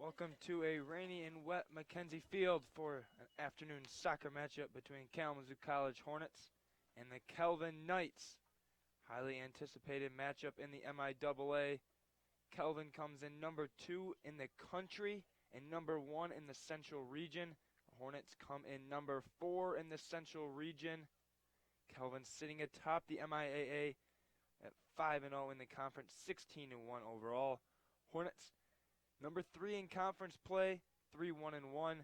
Welcome to a rainy and wet Mackenzie Field for an afternoon soccer matchup between Kalamazoo College Hornets and the Kelvin Knights. Highly anticipated matchup in the MIAA. Kelvin comes in number 2 in the country and number 1 in the Central Region. The Hornets come in number 4 in the Central Region. Kelvin sitting atop the MIAA at 5-0 in the conference, 16-1 overall. Hornets number 3 in conference play, 3-1-1,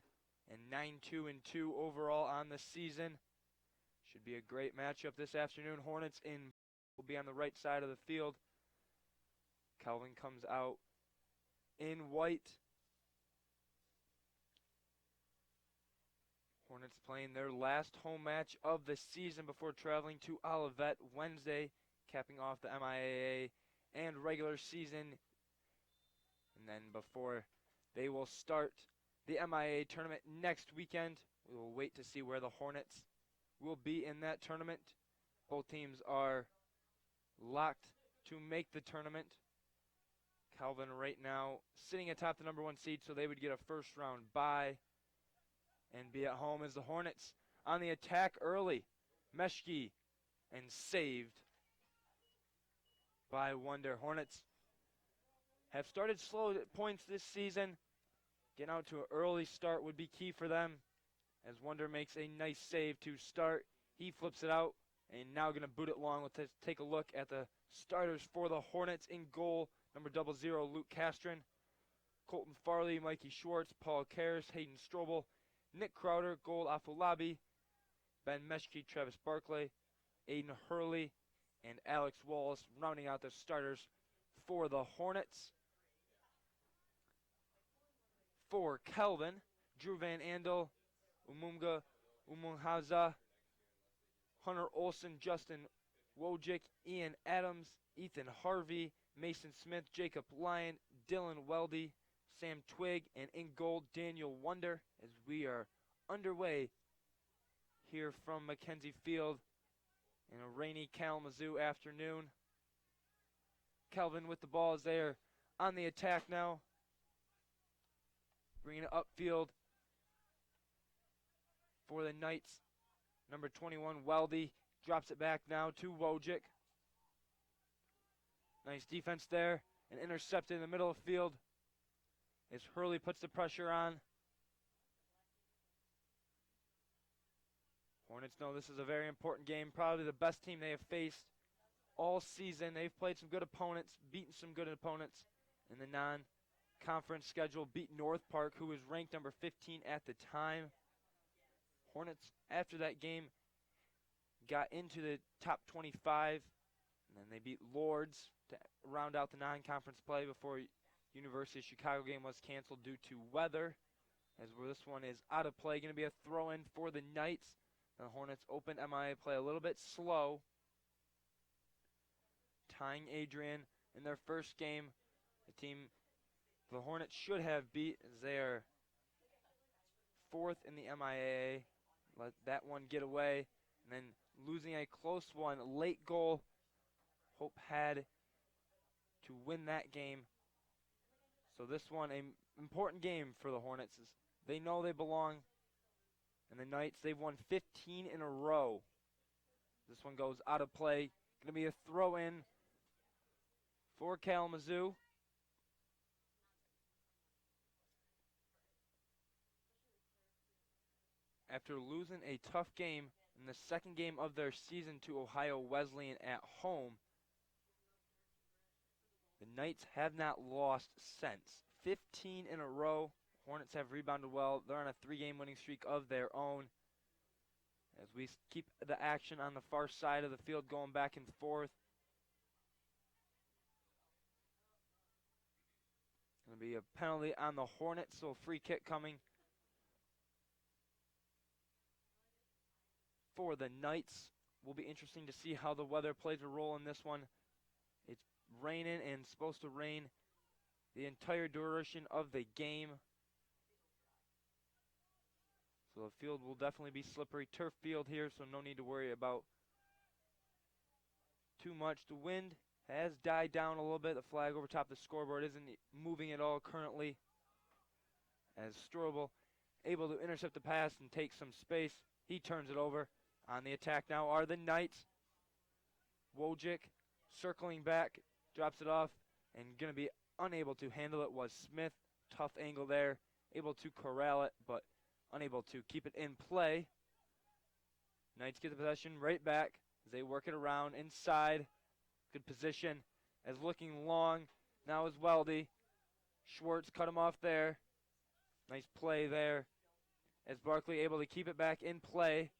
and 9-2-2 overall on the season. Should be a great matchup this afternoon. Hornets will be on the right side of the field. Kelvin comes out in white. Hornets playing their last home match of the season before traveling to Olivet Wednesday, capping off the MIAA and regular season. And then before they will start the MIAA tournament next weekend, we will wait to see where the Hornets will be in that tournament. Both teams are locked to make the tournament. Kelvin right now sitting atop the number 1 seed, so they would get a first round bye and be at home as the Hornets on the attack early. Meshki and saved by Wonder. Hornets have started slow at points this season. Getting out to an early start would be key for them, as Wonder makes a nice save to start. He flips it out and now going to boot it long. Let's take a look at the starters for the Hornets. In goal, number 00, Luke Castron, Colton Farley, Mikey Schwartz, Paul Karras, Hayden Strobel, Nick Crowder, Gold Afolabi, Ben Meshki, Travis Barclay, Aiden Hurley, and Alex Wallace rounding out the starters for the Hornets. For Kelvin, Drew Van Andel, Umunga Umunhaza, Hunter Olson, Justin Wojcik, Ian Adams, Ethan Harvey, Mason Smith, Jacob Lyon, Dylan Weldy, Sam Twig, and in goal, Daniel Wonder, as we are underway here from Mackenzie Field in a rainy Kalamazoo afternoon. Kelvin with the ball is there on the attack now. Bringing it upfield for the Knights. Number 21, Weldy, drops it back now to Wojcik. Nice defense there, and intercepted in the middle of the field as Hurley puts the pressure on. Hornets know this is a very important game, probably the best team they have faced all season. They've played some good opponents, beaten some good opponents in the non-conference schedule. Beat North Park, who was ranked number 15 at the time. Hornets, after that game, got into the top 25, and then they beat Lords to round out the non-conference play before University of Chicago game was canceled due to weather. As this one is out of play, going to be a throw-in for the Knights. The Hornets open MIA play a little bit slow, tying Adrian in their first game. The team the Hornets should have beat, as they are 4th in the MIAA. Let that one get away, and then losing a close one, late goal. Hope had to win that game. So this one, an important game for the Hornets. They know they belong. And the Knights, they've won 15 in a row. This one goes out of play. Going to be a throw-in for Kalamazoo. After losing a tough game in the second game of their season to Ohio Wesleyan at home, the Knights have not lost since. 15 in a row. Hornets have rebounded well. They're on a 3-game winning streak of their own. As we keep the action on the far side of the field going back and forth. Going to be a penalty on the Hornets, so a free kick coming for the Knights. Will be interesting to see how the weather plays a role in this one. It's raining and supposed to rain the entire duration of the game. So the field will definitely be slippery turf field here, so no need to worry about too much. The wind has died down a little bit. The flag over top the scoreboard isn't moving at all currently. as Strobel able to intercept the pass and take some space. He turns it over. On the attack now are the Knights. Wojcik circling back, drops it off, and going to be unable to handle it was Smith. Tough angle there, able to corral it, but unable to keep it in play. Knights get the possession right back as they work it around inside. Good position as looking long. Now is Weldy. Schwartz cut him off there. Nice play there as Barkley able to keep it back in play,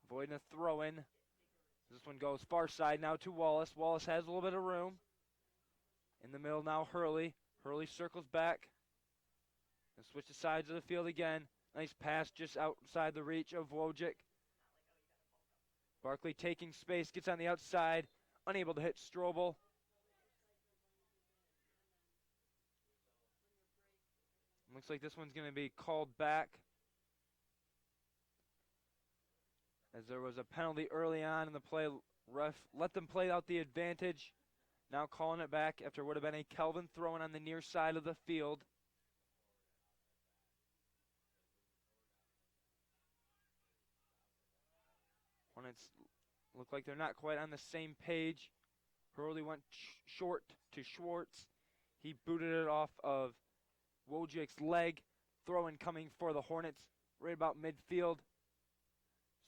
avoiding a throw-in. This one goes far side now to Wallace. Wallace has a little bit of room. In the middle now Hurley. Hurley circles back and switches sides of the field again. Nice pass just outside the reach of Wojcik. Barkley taking space, gets on the outside, unable to hit Strobel. Looks like this one's going to be called back, as there was a penalty early on in the play. Ref let them play out the advantage. Now calling it back after what would have been a Kelvin throw-in on the near side of the field. Hornets look like they're not quite on the same page. Hurley went short to Schwartz. He booted it off of Wojcik's leg. Throw-in coming for the Hornets right about midfield.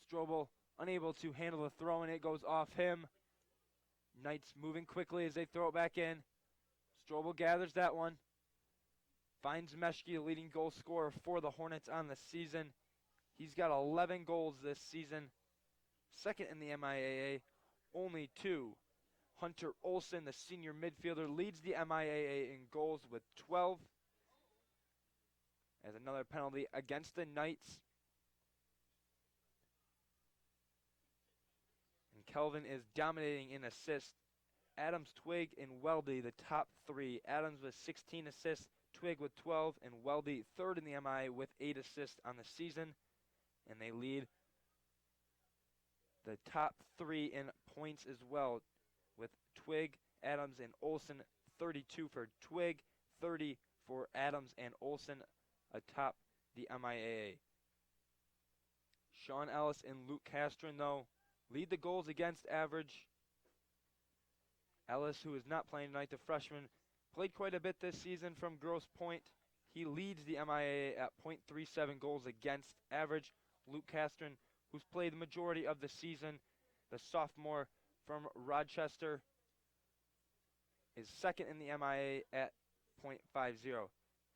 Strobel unable to handle the throw-in. It goes off him. Knights moving quickly as they throw it back in. Strobel gathers that one. Finds Meshke, the leading goal scorer for the Hornets on the season. He's got 11 goals this season. Second in the MIAA, only 2. Hunter Olsen, the senior midfielder, leads the MIAA in goals with 12. As another penalty against the Knights. And Kelvin is dominating in assists. Adams, Twig, and Weldy, the top 3. Adams with 16 assists, Twig with 12, and Weldy third in the MIA with 8 assists on the season. And they lead the top 3 in points as well, with Twig, Adams, and Olsen. 32 for Twig, 30 for Adams and Olsen atop the MIAA. Sean Ellis and Luke Castron, though, lead the goals against average. Ellis, who is not playing tonight, the freshman, played quite a bit this season from Grosse Pointe. He leads the MIAA at .37 goals against average. Luke Castron, who's played the majority of the season, the sophomore from Rochester, is second in the MIA at .50.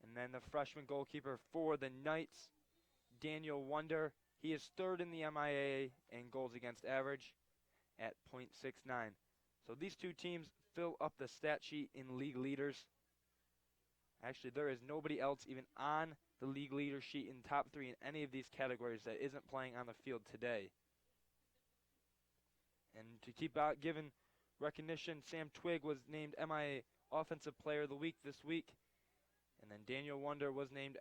And then the freshman goalkeeper for the Knights, Daniel Wonder, he is third in the MIA in goals against average at .69. So these two teams fill up the stat sheet in league leaders. Actually, there is nobody else even on the league leader sheet in top 3 in any of these categories that isn't playing on the field today. And to keep out giving recognition, Sam Twig was named MIA Offensive Player of the Week this week. And then Daniel Wonder was named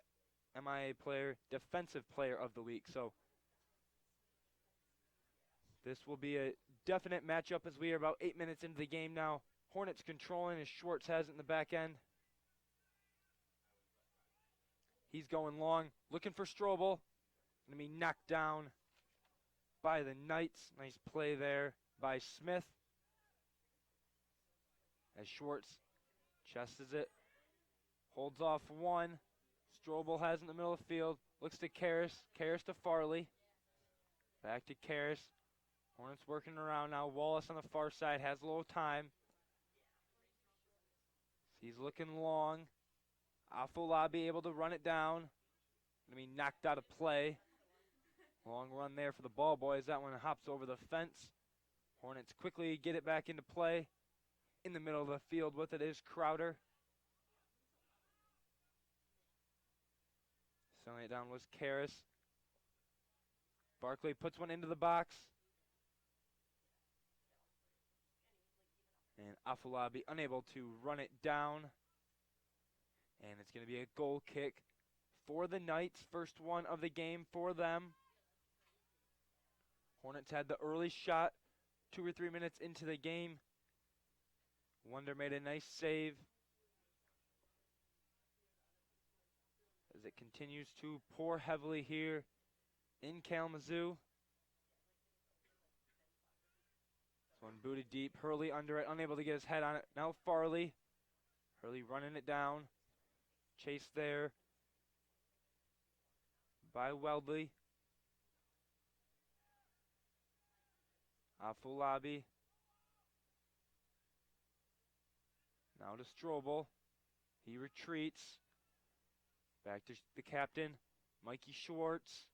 MIA Player Defensive Player of the Week. So this will be a definite matchup as we are about 8 minutes into the game now. Hornets controlling as Schwartz has it in the back end. He's going long, looking for Strobel. Going to be knocked down by the Knights. Nice play there by Smith. As Schwartz chests it. Holds off one. Strobel has it in the middle of the field. Looks to Karras. Karras to Farley. Back to Karras. Hornets working around now. Wallace on the far side has a little time. He's looking long. Afolabi able to run it down. Going to be knocked out of play. Long run there for the ball boys. That one hops over the fence. Hornets quickly get it back into play. In the middle of the field with it is Crowder. Selling it down was Karras. Barkley puts one into the box. And Afolabi unable to run it down. And it's going to be a goal kick for the Knights. First one of the game for them. Hornets had the early shot 2 or 3 minutes into the game. Wonder made a nice save. as it continues to pour heavily here in Kalamazoo. This one booted deep. Hurley under it, unable to get his head on it. Now Farley. Hurley running it down. Chase there by Weldley. Afolabi. Now to Strobel. He retreats. Back to the captain, Mikey Schwartz.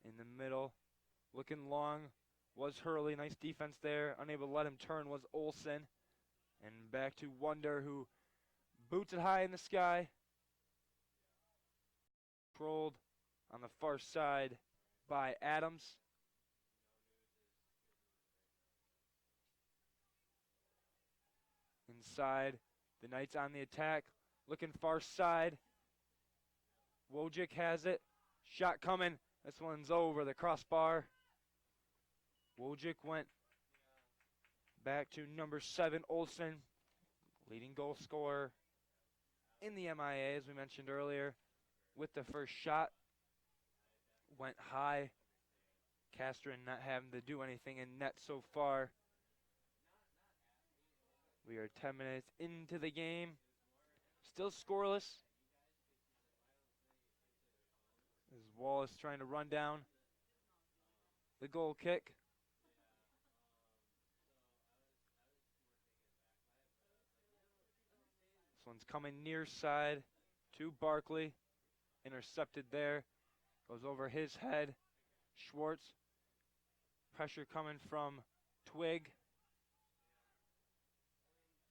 In the middle, looking long, was Hurley. Nice defense there. Unable to let him turn was Olsen. And back to Wonder, who boots it high in the sky. Controlled on the far side by Adams. Inside, the Knights on the attack, looking far side. Wojcik has it. Shot coming. This one's over the crossbar. Wojcik went back to number 7, Olsen, leading goal scorer in the MIA, as we mentioned earlier, with the first shot. Went high. Castron not having to do anything in net so far. We are 10 minutes into the game. Still scoreless. As Wallace trying to run down the goal kick. This one's coming near side to Barkley. Intercepted there. Goes over his head. Schwartz. Pressure coming from Twig.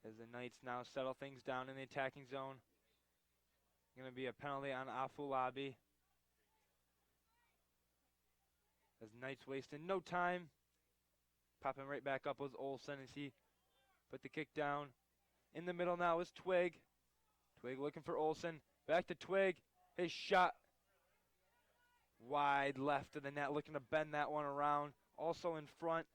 As the Knights now settle things down in the attacking zone. Going to be a penalty on Afolabi. As Knights wasting no time. Popping right back up was Olsen as he put the kick down. In the middle now is Twig. Twig looking for Olsen. Back to Twig. His shot. Wide left of the net. Looking to bend that one around. Also in front.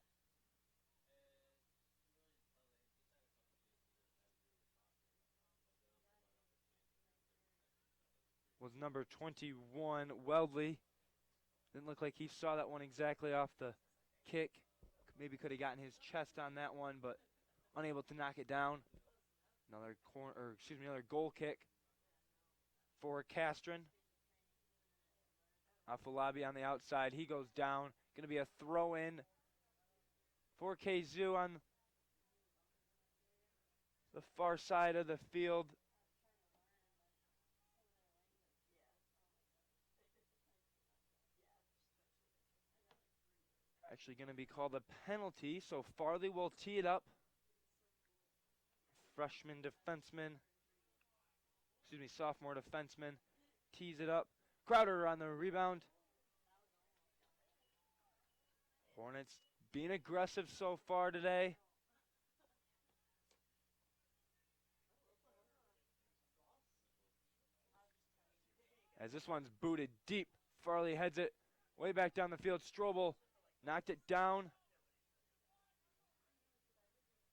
Was number 21, Weldley. Didn't look like he saw that one exactly off the kick. Maybe could have gotten his chest on that one, but unable to knock it down. Another goal kick for Castron. Afolabi on the outside. He goes down. Going to be a throw in for Kalamazoo on the far side of the field. Actually going to be called a penalty, so Farley will tee it up. Sophomore defenseman tees it up. Crowder on the rebound. Hornets being aggressive so far today. As this one's booted deep, Farley heads it way back down the field. Strobel knocked it down,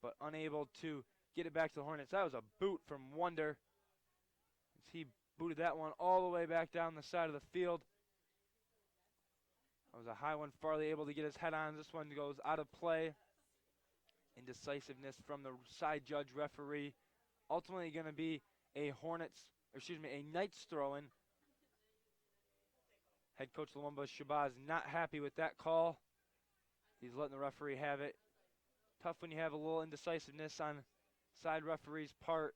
but unable to get it back to the Hornets. That was a boot from Wonder, as he booted that one all the way back down the side of the field. That was a high one. Farley able to get his head on. This one goes out of play. Indecisiveness from the side judge referee. Ultimately going to be a Knights throw-in. Head coach Lumumba Shabazz not happy with that call. He's letting the referee have it. Tough when you have a little indecisiveness on side referee's part.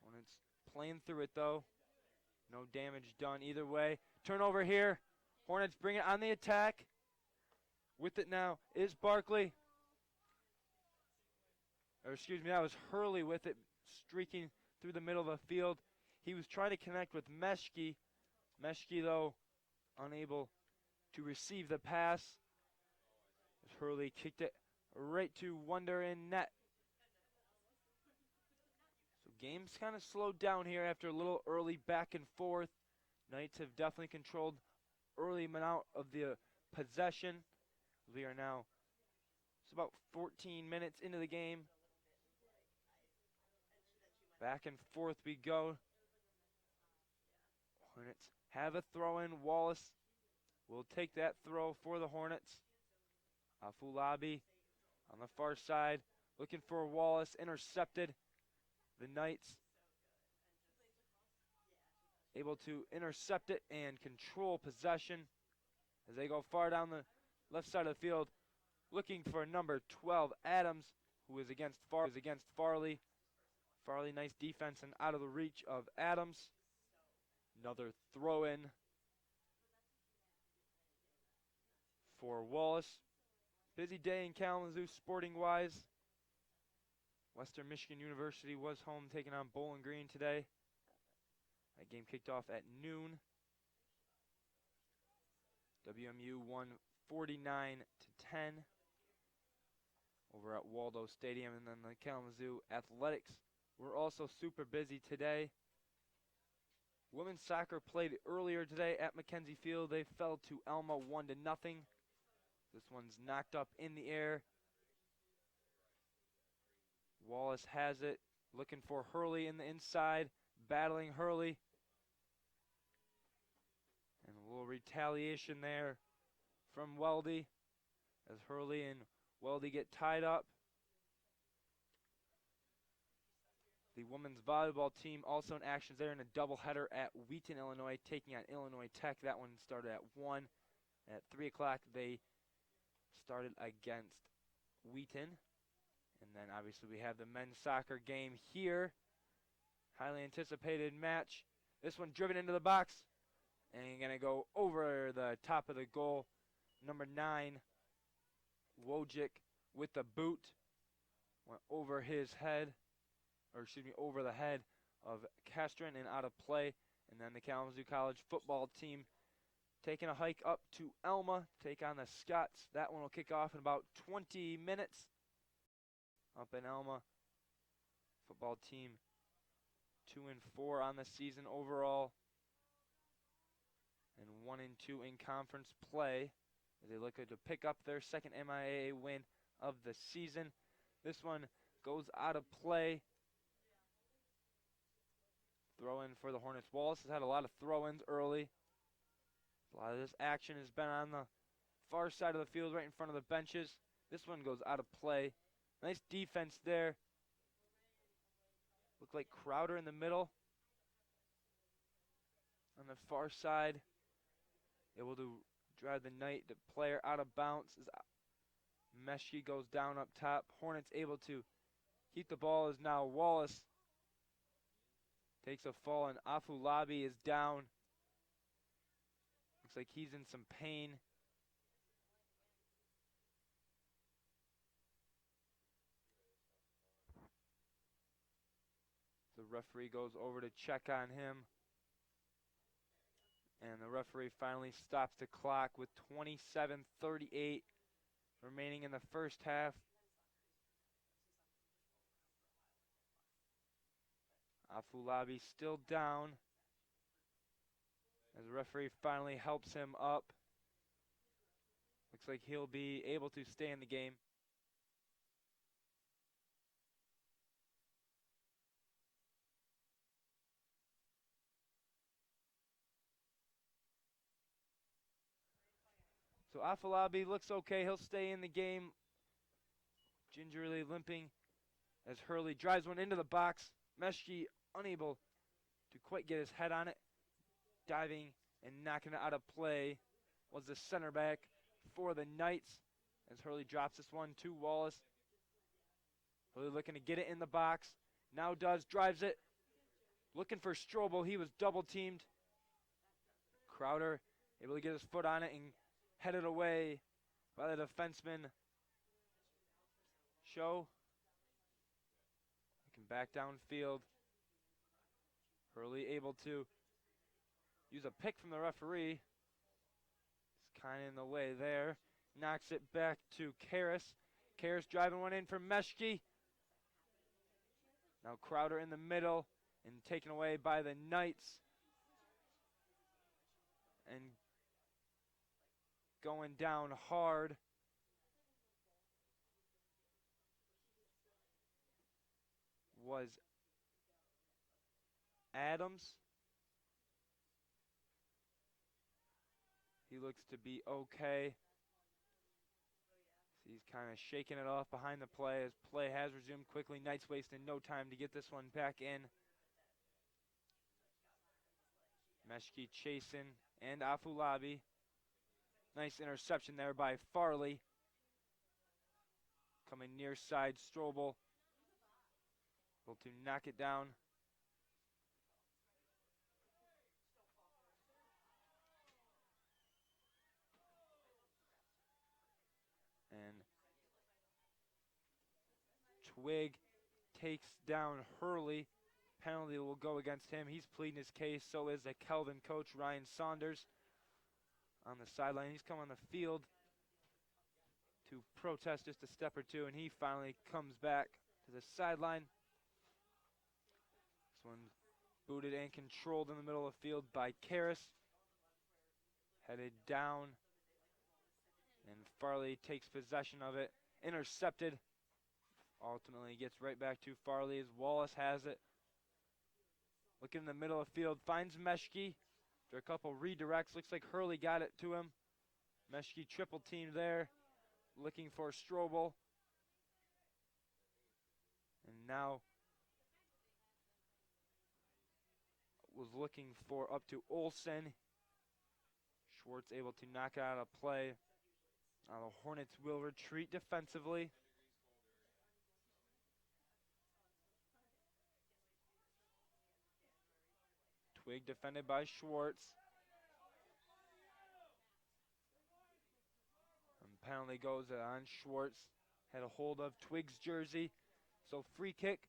Hornets playing through it though. No damage done either way. Turnover here. Hornets bring it on the attack. With it now is Barkley. That was Hurley with it, streaking through the middle of the field. He was trying to connect with Meshke. Meshke, though, unable to receive the pass. As Hurley kicked it right to Wonder in net. So game's kind of slowed down here after a little early back and forth. Knights have definitely controlled early amount of the possession. We are now It's about 14 minutes into the game. Back and forth we go. Hornets have a throw in. Wallace will take that throw for the Hornets. Afulabi on the far side, looking for Wallace, intercepted. The Knights able to intercept it and control possession as they go far down the left side of the field, looking for number 12, Adams, who is against Farley. Farley, nice defense and out of the reach of Adams. Another throw in for Wallace. Busy day in Kalamazoo sporting wise. Western Michigan University was home taking on Bowling Green today. That game kicked off at noon. WMU won 49-10 over at Waldo Stadium, and then the Kalamazoo Athletics were also super busy today. Women's soccer played earlier today at Mackenzie Field. They fell to Elma 1-0. This one's knocked up in the air. Wallace has it, looking for Hurley in the inside, battling Hurley. And a little retaliation there from Weldy as Hurley and Weldy get tied up. The women's volleyball team also in action there in a doubleheader at Wheaton, Illinois, taking on Illinois Tech. That one started at 1. At 3 o'clock, they started against Wheaton. And then obviously we have the men's soccer game here. Highly anticipated match. This one driven into the box. And going to go over the top of the goal. Number 9, Wojcik with the boot. Went over his head. Or excuse me, over the head of Castron and out of play. And then the Kalamazoo College football team taking a hike up to Elma. Take on the Scots. That one will kick off in about 20 minutes. Up in Elma, football team 2-4 on the season overall, and 1-2 in conference play as they look to pick up their second MIAA win of the season. This one goes out of play. Throw in for the Hornets. Wallace has had a lot of throw-ins early. A lot of this action has been on the far side of the field, right in front of the benches. This one goes out of play. Nice defense there. Looked like Crowder in the middle. On the far side, able to drive the player out of bounds. As Meshi goes down up top. Hornets able to keep the ball as now Wallace takes a fall and Afulabi is down. Looks like he's in some pain. The referee goes over to check on him. And the referee finally stops the clock with 27:38 remaining in the first half. Afulabi still down as the referee finally helps him up. Looks like he'll be able to stay in the game. So Afalabi looks okay. He'll stay in the game. Gingerly limping as Hurley drives one into the box. Meshi unable to quite get his head on it. Diving and knocking it out of play was the center back for the Knights as Hurley drops this one to Wallace. Hurley looking to get it in the box. Now drives it. Looking for Strobel. He was double teamed. Crowder able to get his foot on it and headed away by the defenseman. Show. Looking back downfield. Hurley able to use a pick from the referee. It's kind of in the way there. Knocks it back to Karras. Karras driving one in for Meshki. Now Crowder in the middle and taken away by the Knights. And going down hard was Adams. He looks to be okay. He's kind of shaking it off behind the play as play has resumed quickly. Knights wasting no time to get this one back in. Meshki chasing and Afulabi. Nice interception there by Farley. Coming near side, Strobel. Able to knock it down. And Twig takes down Hurley. Penalty will go against him. He's pleading his case. So is the Kelvin coach, Ryan Saunders, on the sideline. He's come on the field to protest just a step or two, and he finally comes back to the sideline. This one booted and controlled in the middle of the field by Karras. Headed down, and Farley takes possession of it. Intercepted. Ultimately gets right back to Farley as Wallace has it. Looking in the middle of the field, finds Meshki. After a couple redirects, looks like Hurley got it to him. Meshki triple team there, looking for Strobel. And now was looking for up to Olsen. Schwartz able to knock it out of play. Now the Hornets will retreat defensively. Twig defended by Schwartz. And penalty goes on Schwartz. Had a hold of Twig's jersey. So free kick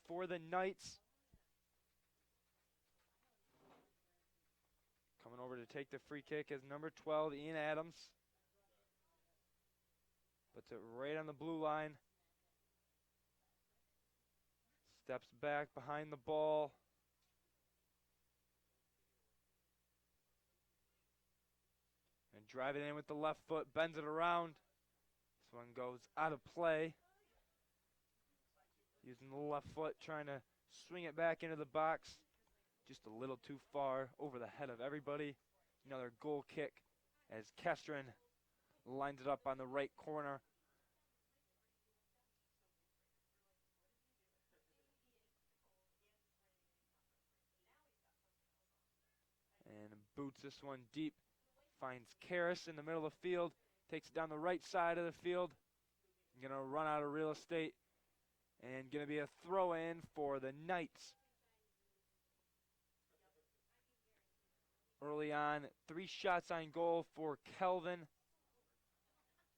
for the Knights. Coming over to take the free kick is number 12, Ian Adams. Puts it right on the blue line. Steps back behind the ball. And drive it in with the left foot, bends it around. This one goes out of play. Using the left foot, trying to swing it back into the box. Just a little too far over the head of everybody. Another goal kick as Kestrin lines it up on the right corner. And boots this one deep. Finds Karras in the middle of the field. Takes it down the right side of the field. Going to run out of real estate. And going to be a throw in for the Knights. Early on, 3 shots on goal for Kelvin.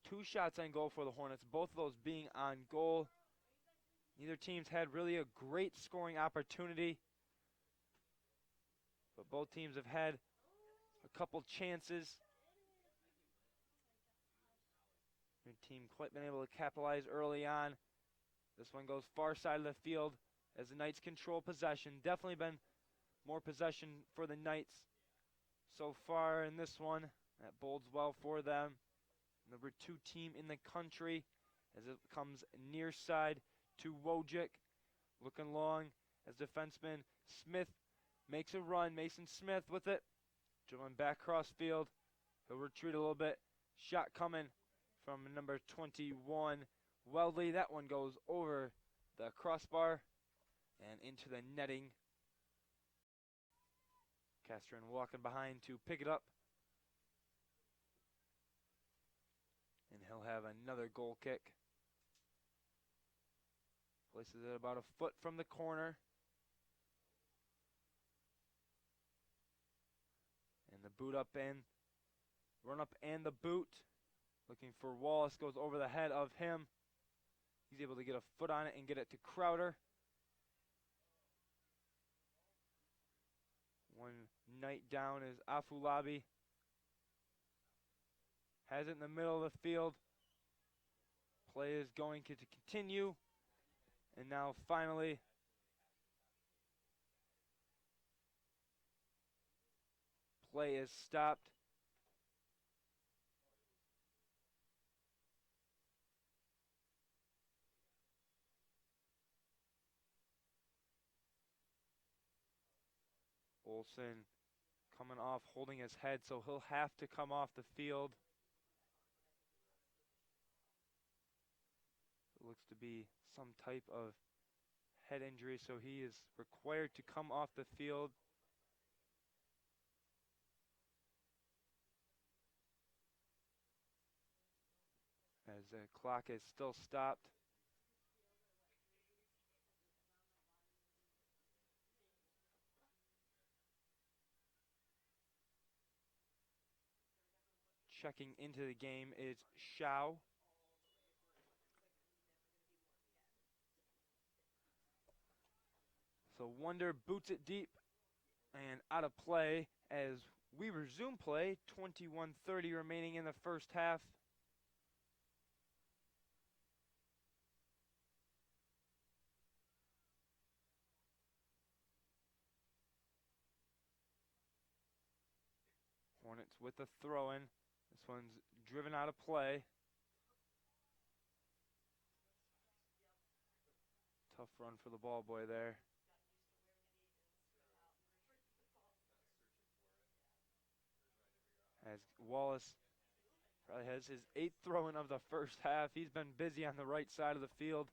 2 shots on goal for the Hornets, both of those being on goal. Neither team's had really a great scoring opportunity. But both teams have had a couple chances. Your team quite been able to capitalize early on. This one goes far side of the field as the Knights control possession. Definitely been more possession for the Knights so far in this one. That bodes well for them. Number 2 team in the country as it comes near side to Wojcik. Looking long as defenseman Smith makes a run. Mason Smith with it. Dribbling back cross field. He'll retreat a little bit. Shot coming from number 21, Weldley. That one goes over the crossbar and into the netting. Castron walking behind to pick it up. And he'll have another goal kick. Places it about a foot from the corner. And the boot up in. Run up and the boot. Looking for Wallace. Goes over the head of him. He's able to get a foot on it and get it to Crowder. One Knight down is Afulabi. Has it in the middle of the field. Play is going to continue. And now finally, play is stopped. Olsen coming off, holding his head, so he'll have to come off the field. It looks to be some type of head injury, so he is required to come off the field. As the clock is still stopped. Checking into the game is Shao. So Wonder boots it deep and out of play as we resume play. 21:30 remaining in the first half. Hornets with the throw-in. This one's driven out of play. Tough run for the ball boy there. As Wallace probably has his 8th throw-in of the first half. He's been busy on the right side of the field.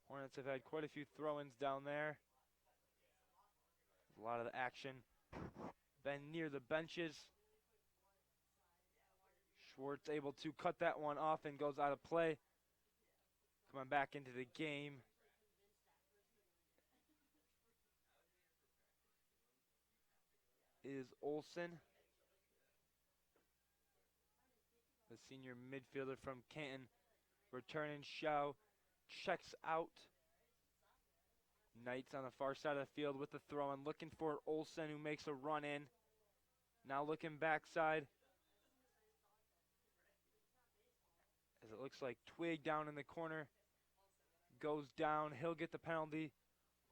Hornets have had quite a few throw-ins down there. A lot of the action been near the benches. Schwartz able to cut that one off and goes out of play. Coming back into the game is Olsen, the senior midfielder from Canton. Returning Shao checks out. Knights on the far side of the field with the throw and looking for Olsen, who makes a run in. Now looking backside. As it looks like Twig down in the corner goes down. He'll get the penalty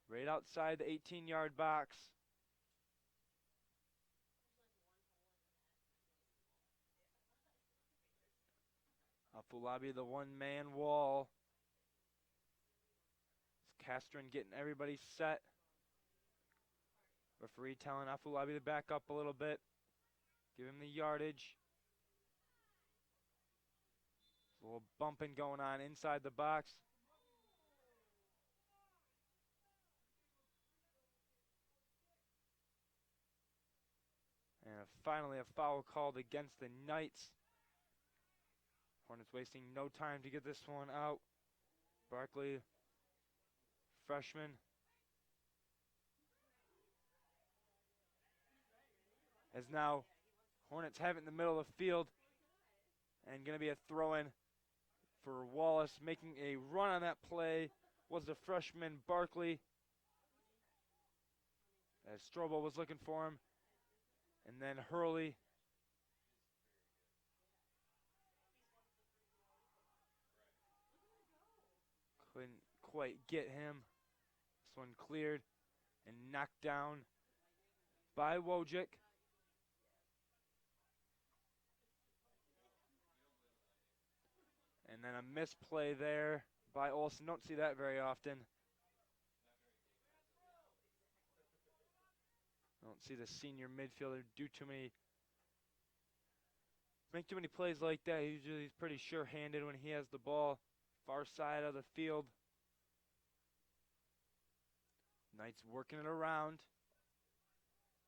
right outside the 18-yard box. Afulabi, the one-man wall. Castron getting everybody set. Referee telling Afulabi to back up a little bit. Give him the yardage. A little bumping going on inside the box. And finally a foul called against the Knights. Hornets wasting no time to get this one out. Barkley, freshman. As now Hornets have it in the middle of the field. And going to be a throw-in for Wallace. Making a run on that play was the freshman Barkley. As Strobel was looking for him. And then Hurley. Couldn't quite get him. This one cleared and knocked down by Wojcik. And then a misplay there by Olsen. Don't see that very often. Don't see the senior midfielder make too many plays like that. Usually he's pretty sure-handed when he has the ball. Far side of the field. Knights working it around.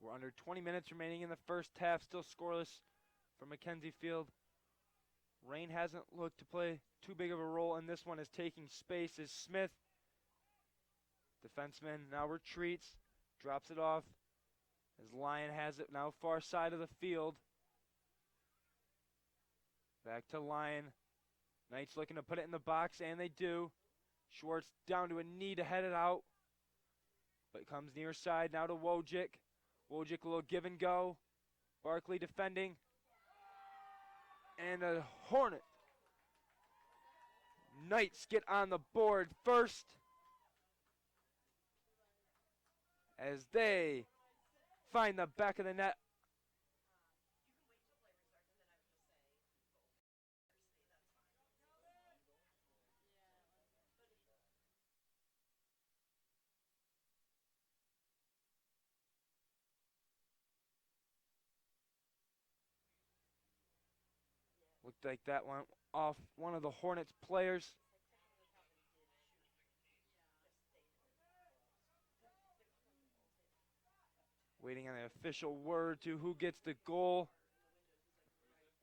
We're under 20 minutes remaining in the first half. Still scoreless for Mackenzie Field. Rain hasn't looked to play too big of a role in this one, as taking space is Smith. Defenseman now retreats, drops it off as Lyon has it now far side of the field. Back to Lyon. Knights looking to put it in the box, and they do. Schwartz down to a knee to head it out. But comes near side now to Wojcik. Wojcik a little give and go. Barkley defending. And the Hornet Knights get on the board first as they find the back of the net. Looked like that went off one of the Hornets players. Waiting on the official word to who gets the goal.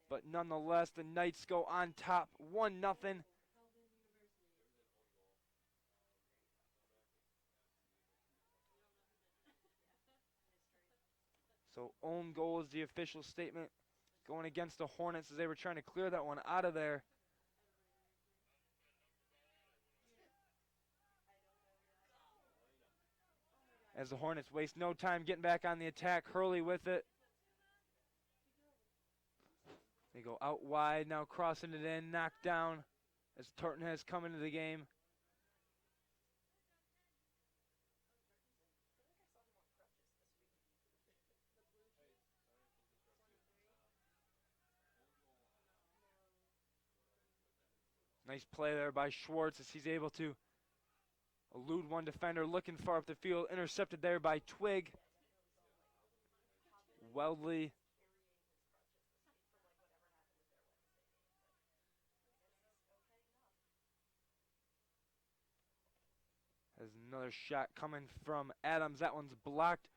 But nonetheless, the Knights go on top 1-0. So own goal is the official statement, going against the Hornets as they were trying to clear that one out of there. As the Hornets waste no time getting back on the attack, Hurley with it. They go out wide, now crossing it in, knocked down as Turton has come into the game. Nice play there by Schwartz as he's able to elude one defender looking far up the field. Intercepted there by Twig. Weldley. There's another shot coming from Adams. That one's blocked.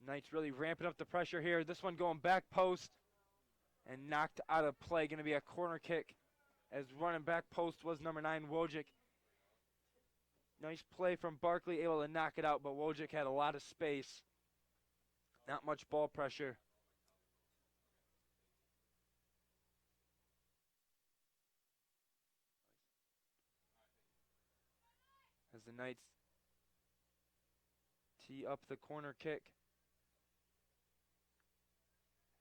Knights really ramping up the pressure here. This one going back post and knocked out of play. Going to be a corner kick as running back post was number 9, Wojcik. Nice play from Barkley, able to knock it out, but Wojcik had a lot of space. Not much ball pressure. As the Knights tee up the corner kick.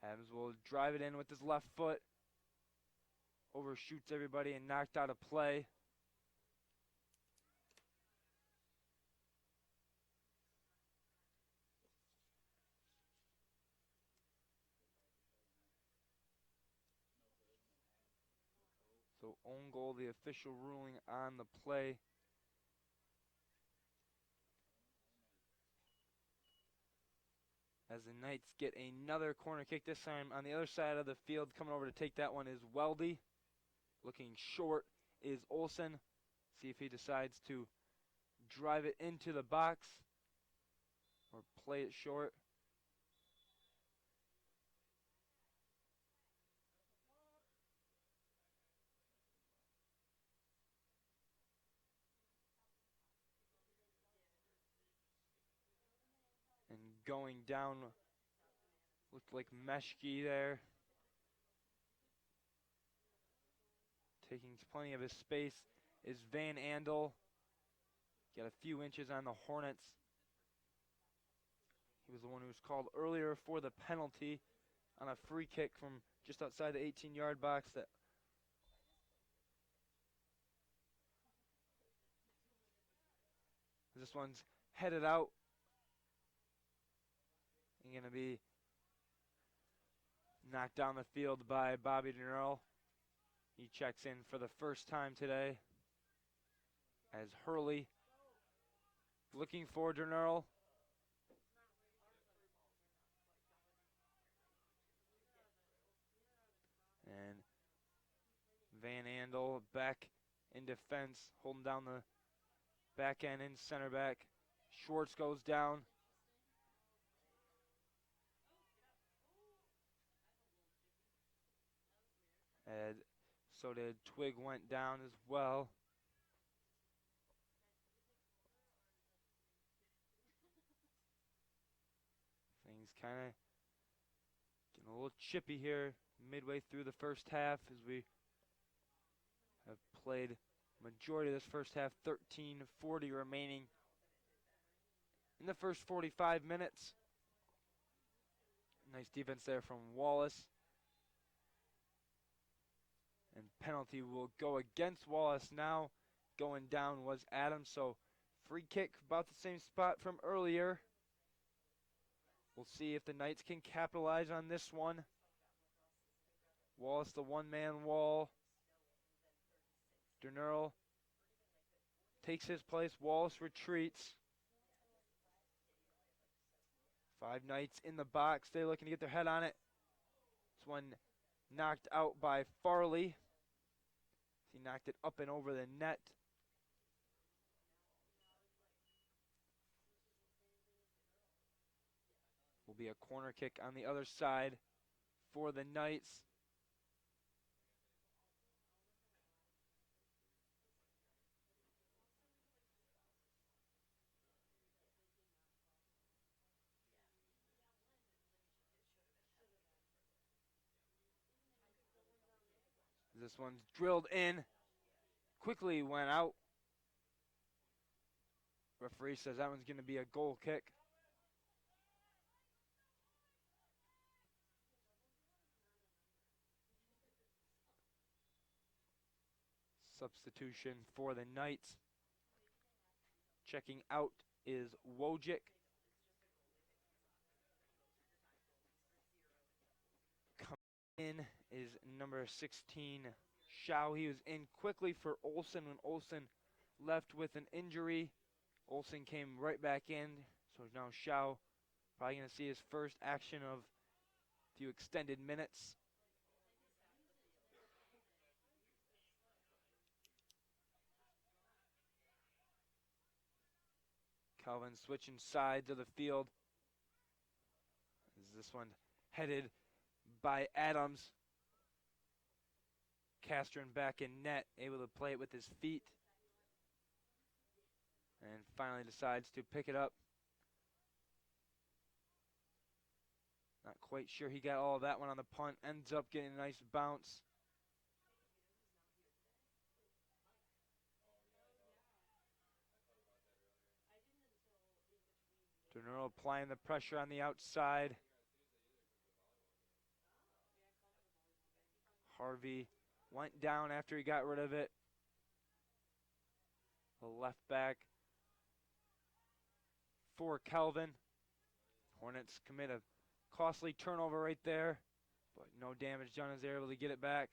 Adams will drive it in with his left foot. Overshoots everybody and knocked out of play. So own goal, the official ruling on the play. As the Knights get another corner kick, this time on the other side of the field. Coming over to take that one is Weldy. Looking short is Olsen. See if he decides to drive it into the box or play it short. And going down, looked like Meshke there. Taking plenty of his space is Van Andel. Got a few inches on the Hornets. He was the one who was called earlier for the penalty on a free kick from just outside the 18-yard box. This one's headed out. And going to be knocked down the field by Bobby DeNearl. He checks in for the first time today as Hurley looking for DeNearl. And Van Andel back in defense, holding down the back end in center back. Schwartz goes down. And so did Twig, went down as well. Things kind of getting a little chippy here midway through the first half as we have played majority of this first half, 13:40 remaining in the first 45 minutes. Nice defense there from Wallace. And penalty will go against Wallace now. Going down was Adams, so free kick about the same spot from earlier. We'll see if the Knights can capitalize on this one. Wallace, the one-man wall. DeNearl takes his place. Wallace retreats. 5 Knights in the box. They're looking to get their head on it. This one knocked out by Farley. He knocked it up and over the net. Will be a corner kick on the other side for the Knights. This one's drilled in. Quickly went out. Referee says that one's going to be a goal kick. Substitution for the Knights. Checking out is Wojcik. Coming in is number 16, Shao. He was in quickly for Olsen when Olsen left with an injury. Olsen came right back in, so now Shao probably going to see his first action of a few extended minutes. Calvin switching sides of the field. Is this one headed by Adams. Castron back in net, able to play it with his feet. And finally decides to pick it up. Not quite sure he got all of that one on the punt. Ends up getting a nice bounce. Denero applying the pressure on the outside. Harvey went down after he got rid of it. The left back for Calvin. Hornets commit a costly turnover right there, but no damage done as they're able to get it back.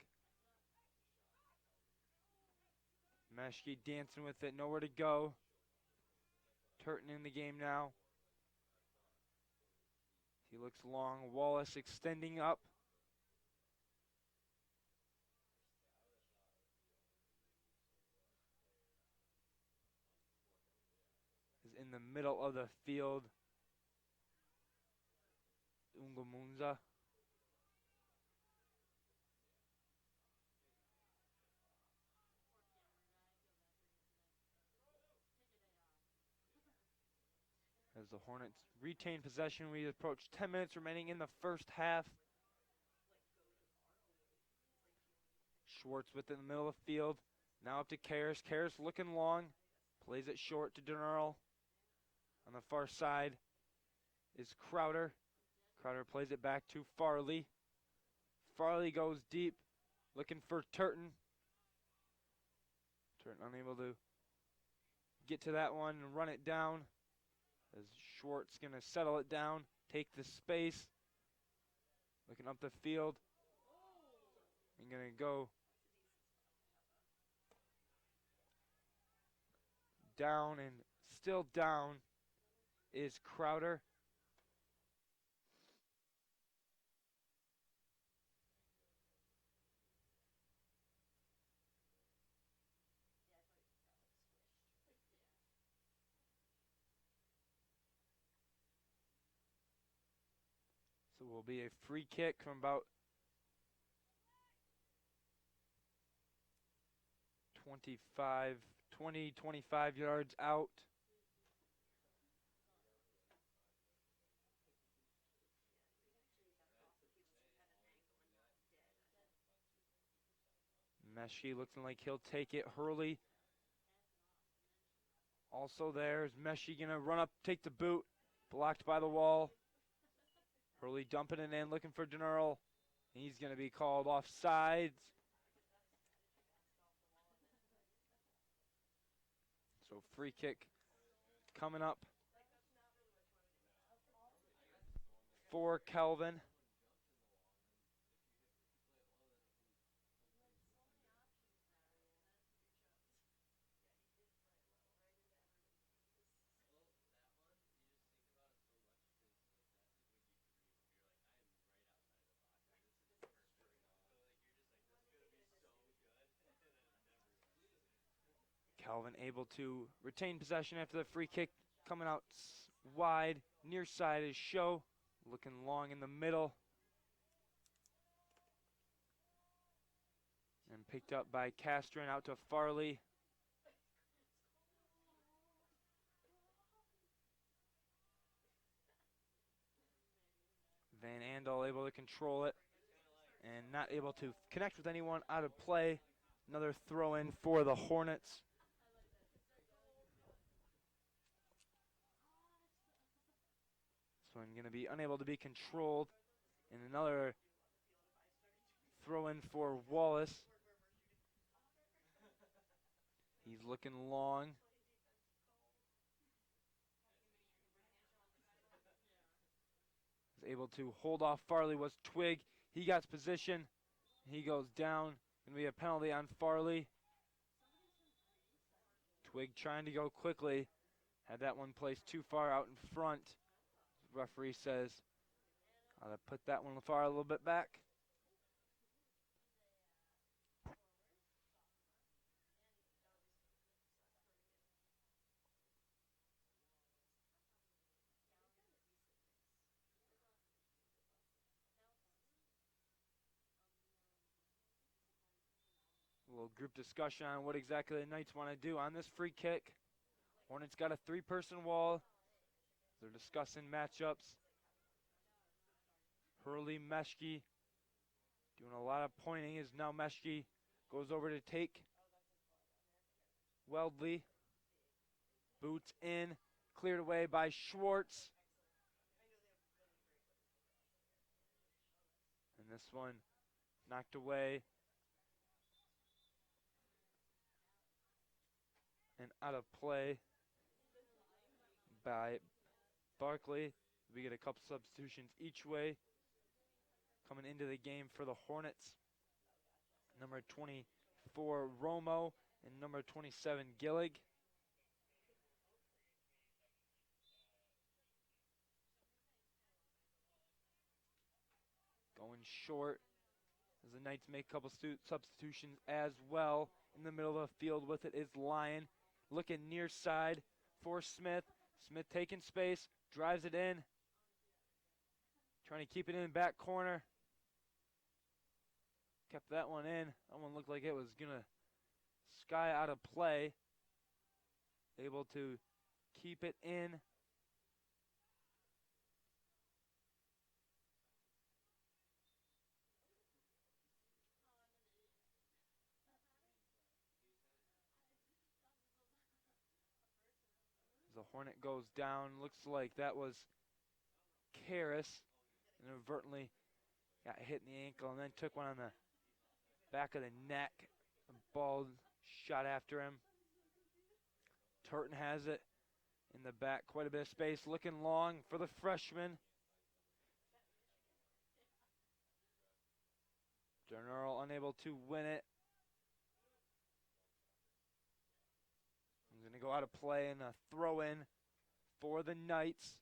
Meshke dancing with it, nowhere to go. Turton in the game now. He looks long. Wallace extending up. Is in the middle of the field. Ungamunza. As the Hornets retain possession, we approach 10 minutes remaining in the first half. Schwartz within the middle of the field. Now up to Karras. Karras looking long. Plays it short to Denarl. On the far side is Crowder. Crowder plays it back to Farley. Farley goes deep, looking for Turton. Turton unable to get to that one and run it down. As Schwartz going to settle it down, take the space. Looking up the field. And going to go down, and still down is Crowder. So it will be a free kick from about 25 yards out. Meshke looking like he'll take it. Hurley also there. Is Meshke going to run up, take the boot. Blocked by the wall. Hurley dumping it in, looking for Denarl. He's going to be called offsides. So free kick coming up for Calvin. Calvin able to retain possession after the free kick coming out wide. Near side is Show, looking long in the middle. And picked up by Castron out to Farley. Van Andel able to control it and not able to connect with anyone, out of play. Another throw in for the Hornets. This one going to be unable to be controlled. And another throw in for Wallace. He's looking long. Is able to hold off Farley was Twig. He got position. He goes down. Going to be a penalty on Farley. Twig trying to go quickly. Had that one placed too far out in front. Referee says, I'll put that one far a little bit back. A little group discussion on what exactly the Knights want to do on this free kick. Hornets got a three-person wall. They're discussing matchups. Hurley, Meshke doing a lot of pointing as now Meshke goes over to take Weldley. Boots in, cleared away by Schwartz. And this one knocked away and out of play by Barkley. We get a couple substitutions each way coming into the game for the Hornets. Number 24, Romo, and number 27, Gillig. Going short as the Knights make a couple substitutions as well. In the middle of the field with it is Lyon. Looking near side for Smith. Smith taking space, drives it in. Trying to keep it in the back corner. Kept that one in. That one looked like it was going to sky out of play. Able to keep it in. The Hornet goes down. Looks like that was Karras. Inadvertently got hit in the ankle and then took one on the back of the neck. The ball shot after him. Turton has it in the back. Quite a bit of space. Looking long for the freshman. General unable to win it. Going to go out of play and a throw in for the Knights.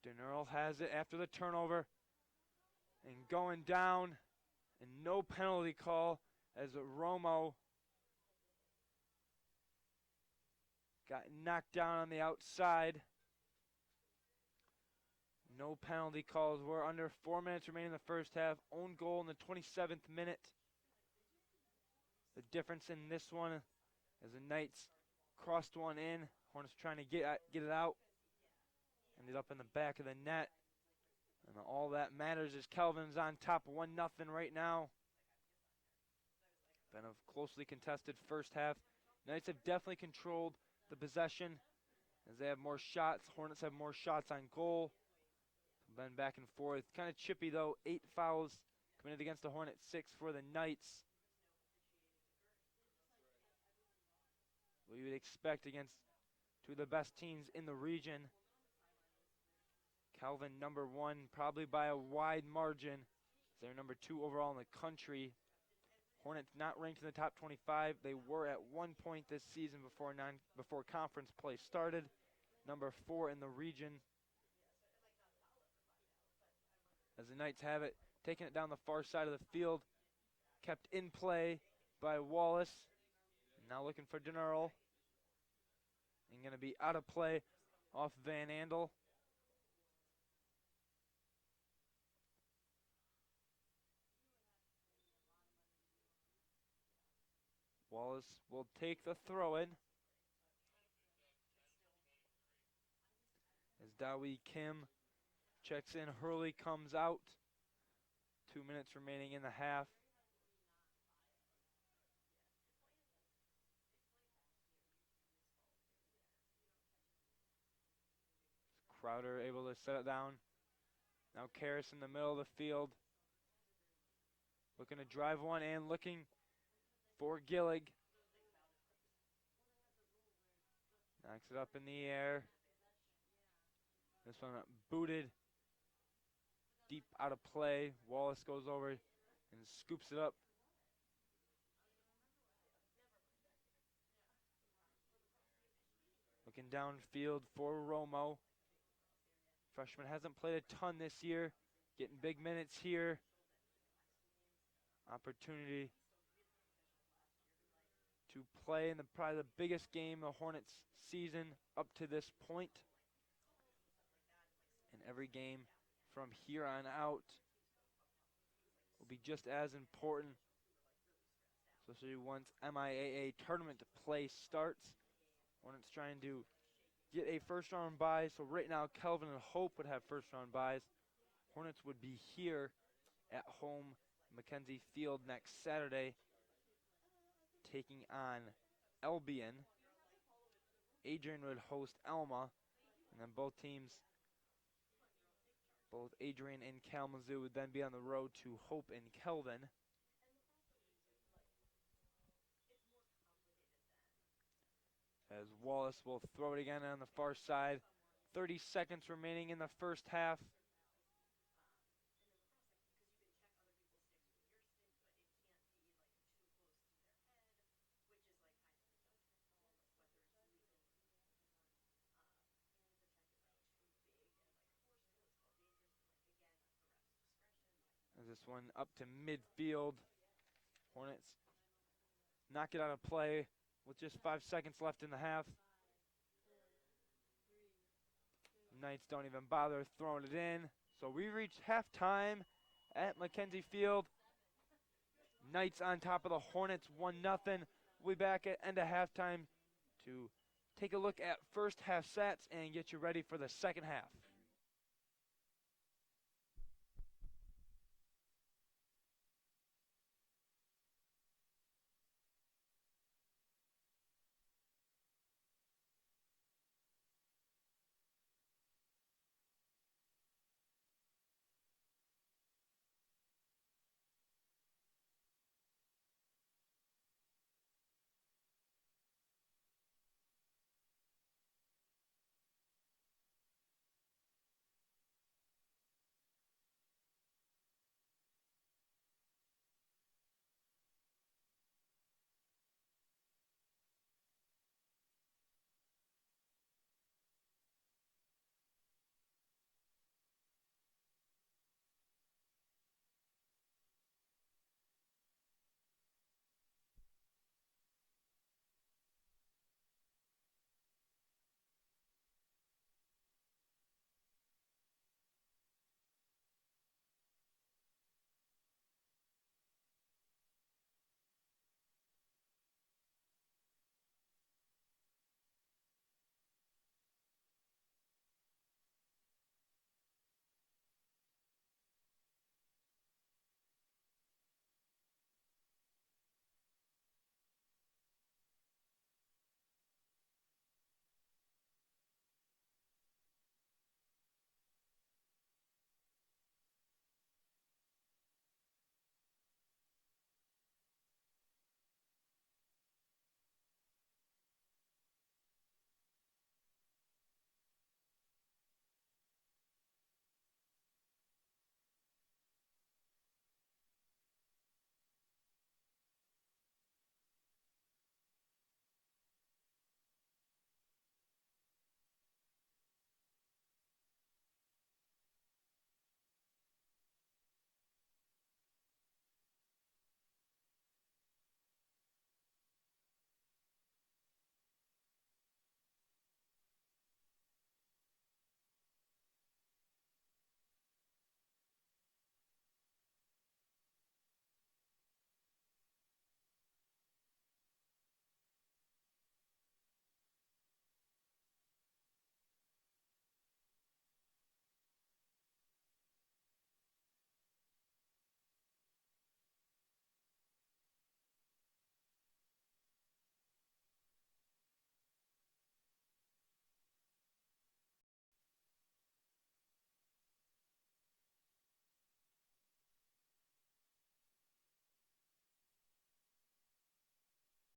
Dennerl has it after the turnover and going down. And no penalty call as Romo got knocked down on the outside. No penalty calls. We're under 4 minutes remaining in the first half. Own goal in the 27th minute. The difference in this one as the Knights crossed one in. Hornets trying to get it out. Ended up in the back of the net. And all that matters is Kelvin's on top 1-0 right now. Been a closely contested first half. Knights have definitely controlled the possession as they have more shots. Hornets have more shots on goal. Been back and forth. Kind of chippy though. 8 fouls committed against the Hornets, 6 for the Knights. What you would expect against two of the best teams in the region. Calvin number 1, probably by a wide margin. They're number 2 overall in the country. Hornets not ranked in the top 25. They were at one point this season before conference play started. Number 4 in the region. As the Knights have it, taking it down the far side of the field. Kept in play by Wallace. Now looking for Denarl. And going to be out of play off Van Andel. Wallace will take the throw in. As Dawi Kim checks in, Hurley comes out. 2 minutes remaining in the half. Crowder able to set it down. Now Karras in the middle of the field. Looking to drive one and looking for Gillig. Knocks it up in the air. This one booted deep out of play. Wallace goes over and scoops it up. Looking downfield for Romo. Freshman hasn't played a ton this year. Getting big minutes here. Opportunity to play in probably the biggest game of Hornets season up to this point. And every game from here on out will be just as important, especially once MIAA tournament play starts. Hornets trying to get a first-round bye. So right now, Kelvin and Hope would have first-round byes. Hornets would be here at home, Mackenzie Field next Saturday, taking on Albion. Adrian would host Alma, and then both teams, both Adrian and Kalamazoo, would then be on the road to Hope and Kelvin. As Wallace will throw it again on the far side. 30 seconds remaining in the first half. As this one up to midfield. Hornets knock it out of play with just 5 seconds left in the half. Knights don't even bother throwing it in. So we reached halftime at Mackenzie Field. Knights on top of the Hornets, 1-0. We'll be back at end of halftime to take a look at first half stats and get you ready for the second half.